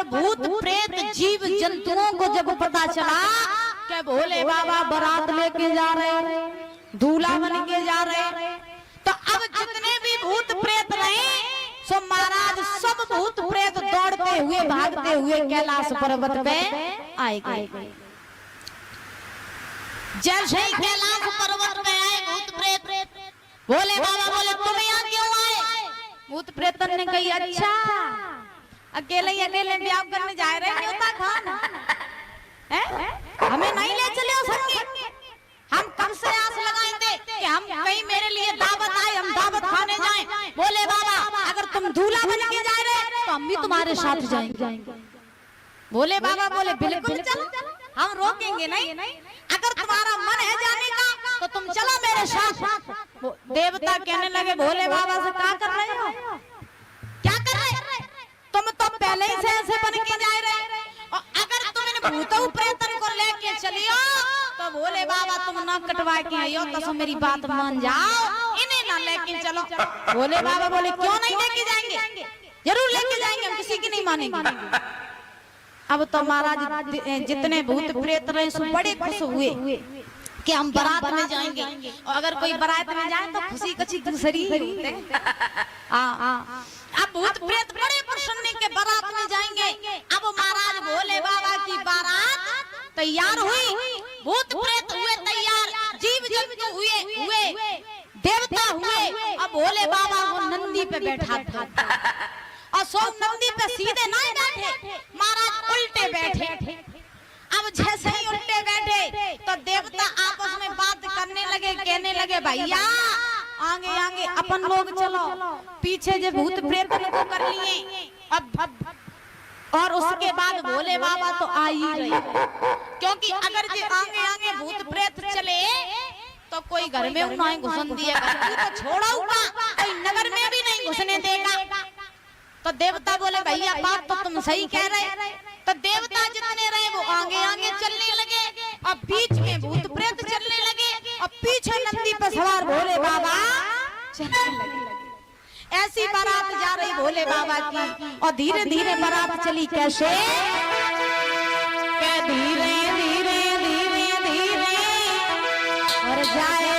भूत प्रेत जीव जंतुओं को जब पता चला कि भोले बाबा बारात लेके जा रहे, दूल्हा बन के जा रहे, तो अब जितने भी भूत प्रेत रहे सो महाराज सब भूत प्रेत दौड़ते हुए भागते हुए कैलाश पर्वत पे आए गए। जैसे ही कैलाश पर्वत पे आए भूत प्रेत, भोले बाबा बोले तुम यहाँ क्यों आए? भूत प्रेतन ने कही अच्छा अकेले ब्याह करने जा रहे हैं न्योता खान, हमें नहीं ले चले संगे। हम कब से आस लगाए थे कि हम कहीं मेरे लिए दावत आए, हम दावत खाने जाएं। बोले बाबा अगर तुम दूल्हा बन के जा रहे तो हम भी तुम्हारे साथ जाएंगे। बोले बाबा बोले बिल्कुल चलो, हम रोकेंगे नहीं। अगर तुम्हारा मन है जाने का तो तुम चलो मेरे साथ। देवता कहने लगे भोले बाबा से क्या कर रहे हो, क्या कर रहे? तुम तो पहले ही से ऐसे बन के जा रहे, और अगर तुम इन भूतों प्रेतन को लेके चलियो तो भोले बाबा तुम ना कटवा के आइयो तो मेरी बात मान जाओ, इन्हें ना लेके चलो। भोले बाबा बोले क्यों नहीं लेके जाएंगे, जरूर लेके जाएंगे, हम किसी की नहीं मानेंगे। अब तो महाराज जितने भूत प्रेत रहे सो बड़े खुश हुए कि हम बारात में जाएंगे, और अगर कोई बारात में जाए तो खुशी कची दूसरी ही होते। अब भूत प्रेत बड़े प्रसन्न के बारात में जाएंगे। अब महाराज भोले बाबा की बारात तैयार हुई, भूत प्रेत हुए तैयार, जीव जंतु हुए, देवता हुए। अब भोले बाबा वो नंदी पे बैठा था, और सो नंदी पे सीधे नहीं बैठे, महाराज उल्टे बैठे। अब जैसे ही उल्टे बैठे तो देवता आपस में बात करने लगे, कहने लगे भैया आगे आगे अपन लोग चलो, पीछे जो भूत प्रेत को कर लिए। अब और उसके बाद भोले बाबा तो आ ही रहे, क्योंकि अगर जो आगे आगे भूत प्रेत चले तो कोई घर में उन्हें घुसन दिया तो छोड़ा होगा, कोई नगर में भी नहीं घुसने देगा। तो देवता बोले भैया बात तो तुम सही कह रहे। तो देवता जितने रहे वो आगे आगे चलने लगे, और बीच में भूत प्रेत चलने लगे, और पीछे नंदी पर सवार भोले बाबा चलने लगे। ऐसी बारात जा रही भोले बाबा की, और धीरे धीरे बारात चली कैसे, धीरे धीरे धीरे धीरे और जाए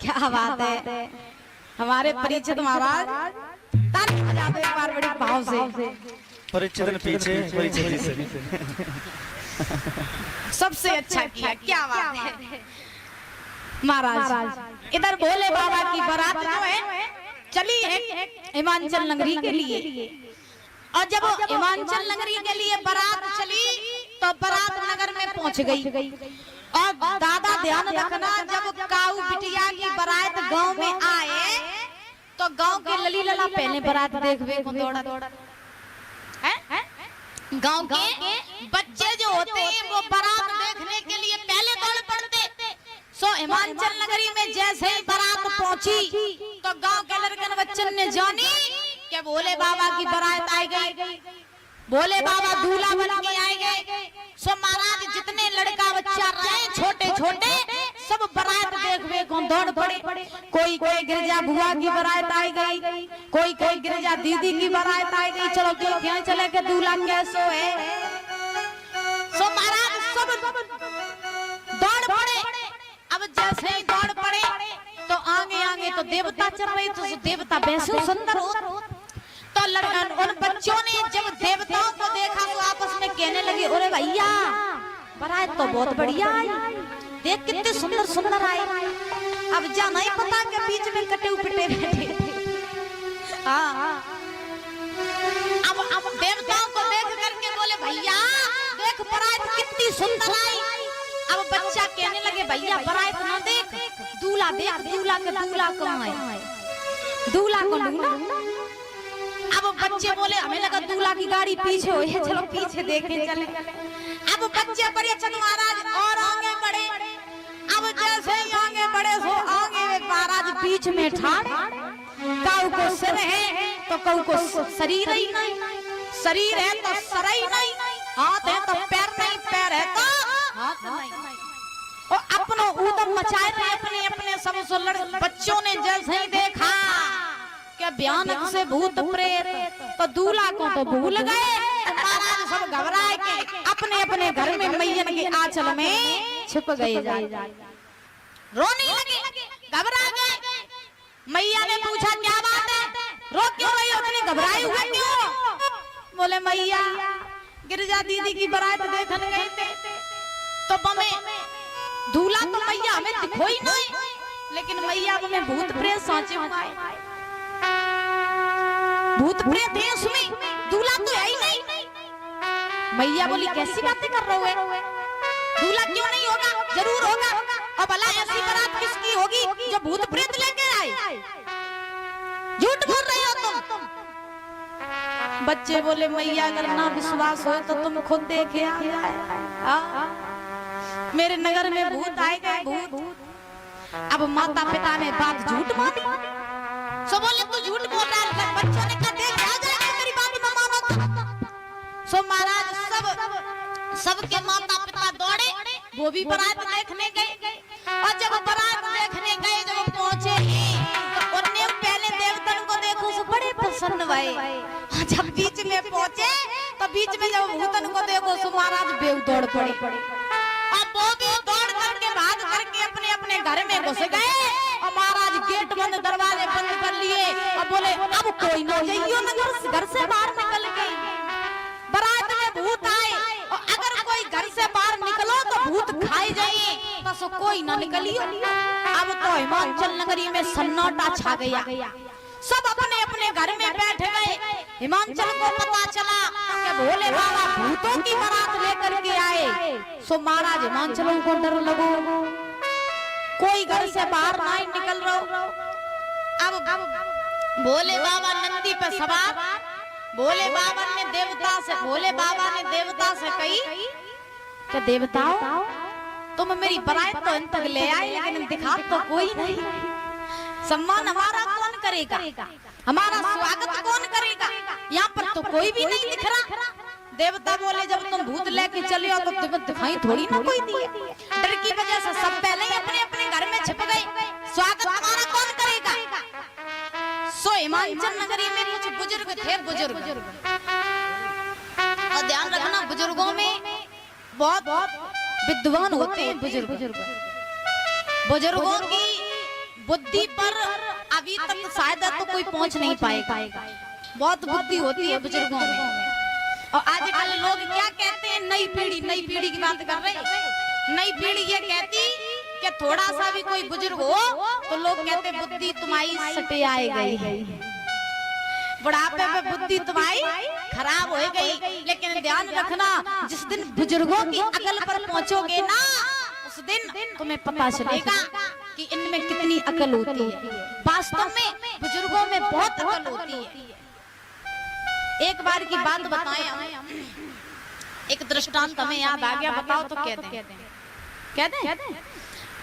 क्या बात है। हमारे परिचित महाराज ताली बजा दो एक बार बड़ी भाव से। परिचित पीछे परिचित से। सबसे अच्छा किया, क्या बात है। महाराज इधर भोले बाबा की बारात जो है चली है हिमाचल नगरी के लिए। और जब हिमाचल नगरी के लिए बारात चली तो बारात नगर में पहुंच गई। और दादा ध्यान रखना, जब काऊ बिटिया की बारात गांव में आए तो गांव के लली लला पहले बारात देखवे को दौड़ा है। गांव के बच्चे जो होते हैं वो बारात देखने के लिए पहले दौड़ पड़ते। सो हिमाचल नगरी में जैसे ही बारात पहुंची तो गांव के लड़कन बच्चन ने जानी कि भोले बाबा की बारात आई गई, भोले बाबा दूल्हा बन के आए गए। सो महाराज जितने लड़का बच्चा रहे छोटे छोटे सब बारात देखने को दौड़ पड़े। कोई कोई गिरजा बुआ की बारात आई गई, कोई कोई गिरजा दीदी की बारात आई गई। चलो देखें चले के दूल्हा कैसो है। सो महाराज सब दौड़ पड़े। अब जैसे ही दौड़ पड़े तो आगे आगे तो देवता चल रहे, तो देवता वैसे सुंदर हो। तो लड़कन उन बच्चों ने जब देवताओं को देखा तो आपस में कहने लगे, अरे भैया बारात तो बहुत बढ़िया आई, देख कितने सुंदर सुंदर आए। अब जा नहीं पता के बीच में कटे उपटे बैठे। अब देवताओं को देख करके बोले, भैया देख बारात कितनी सुंदर आई। अब बच्चा कहने लगे, भैया बारात ना देख, दूल्हा देख, दूल्हा के दूल्हा कहाँ है, दूल्हा को ढूंढो। अब बच्चे बोले, हमें लगा दूल्हा की गाड़ी पीछे हो, चलो पीछे देखे चले। अब बच्चे बड़े चंद महाराज और आगे बढ़े। अब जैसे ही आगे बढ़े सो आगे महाराज बीच में ठाड़। काऊ को सिर है तो काऊ को शरीर ही नहीं, शरीर है तो सर ही नहीं, हाथ है तो पैर नहीं, पैर है तो हाथ नहीं। और अपनो ऊधम मचाए रहे अपने अपने सब सुलड़। बच्चों ने जैसे ही देखा क्या भयानक से भूत प्रेत, तो दूल्हा को तो भूल गए। महाराज सब घबराए के अपने अपने घर में मैयन के आंचल में छिप गए, रोने लगे, घबरा गए। मैया ने पूछा, क्या बात है, रो क्यों रही हो, इतने घबराए हुए क्यों? बोले, मैया गिरजा दीदी की बारात देखने गए थे तो बमे दूल्हा तो मैया हमें दिखो ही नहीं, लेकिन मैया हमें भूत प्रेत सांचे हुआ है, भूत प्रेत है उसमें, दूल्हा तो है ही नहीं। मैया बोली, कैसी बातें कर रहे हो, दूल्हा क्यों नहीं होगा, जरूर होगा। और भला ऐसी बारात किसकी होगी जो भूत प्रेत लेके आए, झूठ बोल रहे हो तुम। बच्चे बोले, मैया अगर ना विश्वास हो तो तुम खुद देखे मेरे नगर में भूत आए गए, भूत। अब माता पिता ने बात झूठ मानी। सो बोले, तू झूठ बोल रहा है। बच्चों ने कहा, देख आ जाएगा तेरी बात न मानो तो। सो महाराज सबके माता पिता दौड़े, वो भी बारात देखने गए। और जब बारात देखने गए, जब पहुंचे तो उन्होंने पहले देवतन को देखो सो बड़े प्रसन्न हुए। जब बीच में पहुंचे तो बीच में जब भूतन को देखो सो महाराज बेव दौड़ पड़े। और वो भी दौड़ करके भाग करके अपने अपने घर में घुस गए। और महाराज गेट बंद, दरवाजे बंद कर लिए और बोले, अब कोई ना जाइयो नगर, घर से बाहर निकल गई। बारात में भूत आए और अगर कोई घर से बाहर निकलो तो भूत खाए जाए, तो सो कोई ना निकलियो। अब तो हिमाचल नगरी में सन्नाटा छा गया, सब अपने अपने घर में बैठ गए। हिमाचल को पता चला कि भोले बाबा भूतों की बारात लेकर के आए। सो महाराज हिमाचलों को डर लगो, कोई घर से बाहर नहीं निकल रहा। अब भोले बाबा नंदी पे सवार, भोले बाबा ने देवता से कही कि देवताओं तुम मेरी बारात तो इन तक ले आए, लेकिन दिखा तो कोई नहीं। सम्मान हमारा कौन करेगा, हमारा स्वागत कौन करेगा, यहाँ पर तो कोई भी नहीं दिख रहा। देवता बोले, जब तुम भूत लेके चले हो तो तुम्हें दिखाई थोड़ी ना कोई दिए। डर की वजह से सब पहले ही अपने अपने घर में छिप गए, स्वागत हमारा कौन करेगा। सो हिमाचल नगरी में कुछ बुजुर्ग थे, बुजुर्ग। और ध्यान रखना, बुजुर्गों में बहुत विद्वान होते हैं बुजुर्ग। बुजुर्गों की बुद्धि पर अभी तक शायद तो कोई पहुंच नहीं पाएगा, बहुत बुद्धि होती है बुजुर्गों में। और आजकल लोग क्या कहते हैं, नई पीढ़ी की बात कर रहे हैं। नई पीढ़ी ये कहती कि थोड़ा सा भी कोई बुजुर्ग हो तो लोग कहते बुद्धि तुम्हारी सटे आए गई, बुढ़ापे में बुद्धि तुम्हारी खराब हो गई। लेकिन ध्यान रखना, जिस दिन बुजुर्गों की अकल पर पहुंचोगे ना, उस दिन तुम्हें पता चलेगा कि इनमें कितनी अकल होती है। वास्तव में बुजुर्गों में बहुत अकल होती है। एक बार की बात बताएं, एक दृष्टांत हमें याद आ गया, बताओ तो कह दें।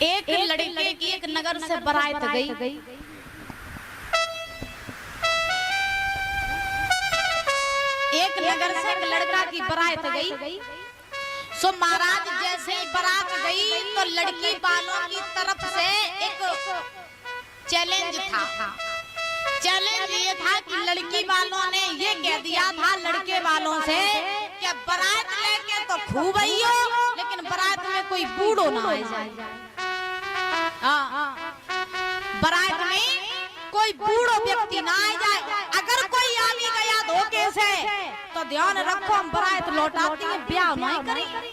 एक लड़के की एक नगर से बारात गई। एक नगर से एक लड़का की बारात गई। सो महाराज जैसे ही बारात गई तो लड़की वालों की तरफ से एक चैलेंज था। चैलेंज ये था कि लड़की वालों ने ये कह दिया था लड़के वालों से कि बारात लेके तो खूब आई हो, लेकिन बारात में कोई बूढ़ो ना आ जाए। बारात में कोई बूढ़ो व्यक्ति ना आ जाए। अगर कोई आ भी गया धोखे से तो ध्यान रखो, हम बारात लौटाती हैं, ब्याह नहीं करेंगे।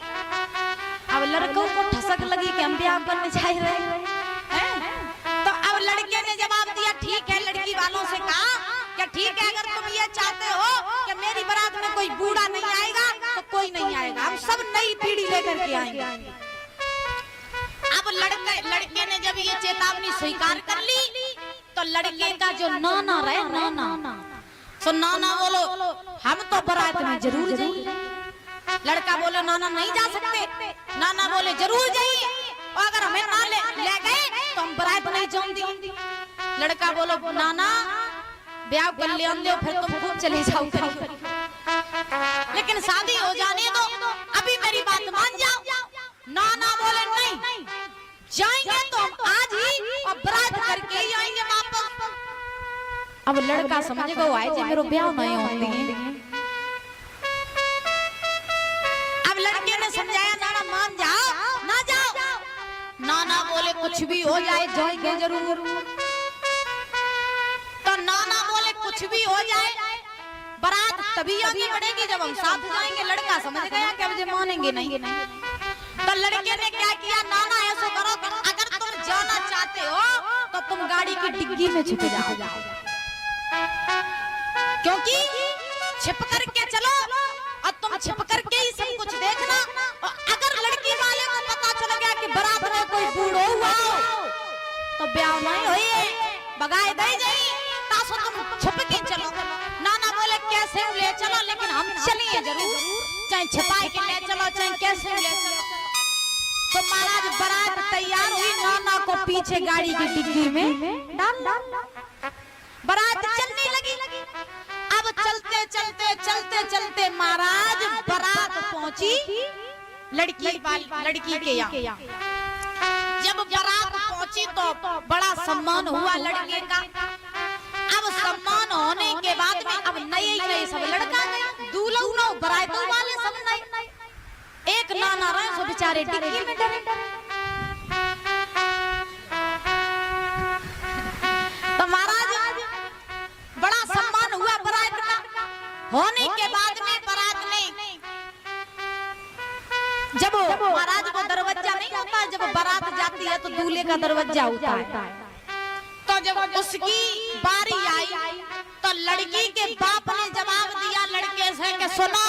अब लड़कों को ठसक लगी कि हम ब्याह करने जा रहे हैं, तो अब लड़के ने जवाब दिया ठीक है। लड़की वालों से कहा कि ठीक है, अगर तुम ये चाहते हो कि मेरी बारात में कोई बूढ़ा नहीं आएगा तो कोई नहीं आएगा, हम सब नई पीढ़ी लेकर के आएंगे। अब लड़के ने जब ये चेतावनी स्वीकार कर ली तो लड़के का जो नाना रहे, सो नाना बोलो हम तो बारात में जरूर जाएंगे। लड़का बोले नाना नहीं जा सकते। नाना बोले जरूर जाइए, और अगर हमें ना ले गए तो हम बारात नहीं जाऊंगी। लड़का बोलो नाना ब्याह कर ले दो, फिर तुम खूब चले जाओ, लेकिन शादी हो जाने दो, अभी मेरी बात मान जाओ। नाना बोले नहीं, जाएंगे तो हम आज ही और बारात करके ही आएंगे वापस। अब लड़का समझ गया आए जी मेरा ब्याह नहीं होती। अब लड़के ने समझाया नाना मान जाओ, ना जाओ। नाना बोले कुछ भी हो जाए जाएंगे जरूर। तो नाना बोले कुछ भी हो जाए बारात तभी आगे बढ़ेगी जब हम साथ जाएंगे। लड़का समझ गया कि मुझे मानेंगे नहीं। तो लड़के ने क्या किया, नाना ऐसा करो अगर तुम जाना चाहते हो तो तुम गाड़ी की डिग्गी में छुप जाओ, क्योंकि छिप करके चलो और तुम छिप करके ही सब कुछ देखना। और अगर लड़की वाले को पता चल गया कि बारात में कोई बूढ़ो हुआ तो ब्याह नहीं होए, बगाए दे जाई, तासो तुम छुप के चलो। नाना बोले कैसे ले चलो, लेकिन हम चलिए जरूर, चाहे छिपाए के ले चलो चाहे कैसे ले चलो। तो महाराज बारात तैयार हुई, नाना को पीछे गाड़ी की डिग्गी में डाल। बारात चलने लगी। अब चलते महाराज बारात पहुंची लड़की के यहाँ। जब बारात पहुंची तो बड़ा सम्मान हुआ लड़के का। अब सम्मान होने के बाद में अब नए सब लड़का दूल्हा बारातों वाले सब नए। एक नाना रहे सो बेचारे डिग्गी में डरे। तो महाराज बड़ा सम्मान हुआ बारात का। होने के बाद में बारात में जब महाराज को दरवाजा नहीं होता, जब बारात जाती है तो दूल्हे का दरवाजा होता है। तो जब उसकी बारी आई तो लड़की के बाप ने जवाब दिया लड़के से कि सुनो,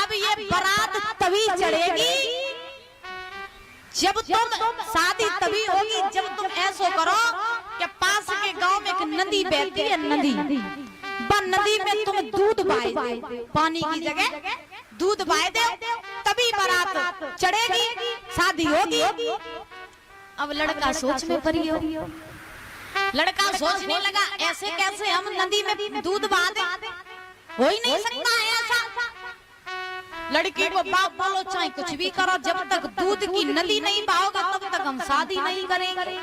अब ये बारात तभी चढ़ेगी जब तुम शादी तभी होगी जब तुम ऐसा करो कि पास के गांव में एक नदी बहती है, नदी में तुम दूध बहाए दो, पानी की जगह दूध बहाए दो, तभी बारात चढ़ेगी, शादी होगी। अब लड़का सोच में पड़ी हो। लड़का सोचने लगा ऐसे कैसे हम नदी में दूध बहा दें, हो ही नहीं सकता है ऐसा। लड़की को बाप बोलो चाहे कुछ भी करो, जब तक दूध की नदी नहीं बहाओगे तब तक हम शादी नहीं करेंगे।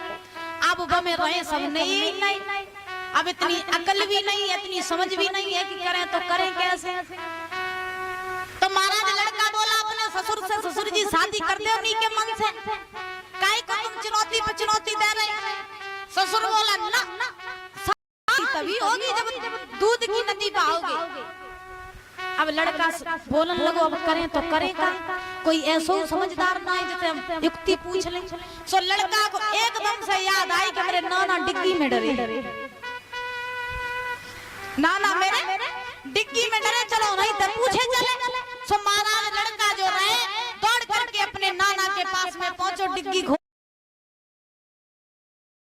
अब बमे रहे सब नहीं, अब इतनी अकल भी नहीं, इतनी समझ भी नहीं है कि करें तो करें कैसे। तो महाराज लड़का बोला अपने ससुर से, ससुर जी शादी कर दो उन्हीं के मन से, काहे को तुम चुनौती पे चुनौती दे रहे। ससुर बोला ना, शादी तभी होगी जब दूध की नदी बहाओगे। अब लड़का बोलन लगो अब करें तो करें का कोई ऐसो समझदार ना है जिसे हम युक्ति पूछ लें। सो लड़का को एकदम से याद आई कि मेरे नाना डिग्गी में डरे, नाना मेरे डिग्गी में डरे, चलो नहीं तो पूछे चले। सो महाराज लड़का जो रहे दौड़ करके अपने नाना के पास में पहुंचो, डिग्गी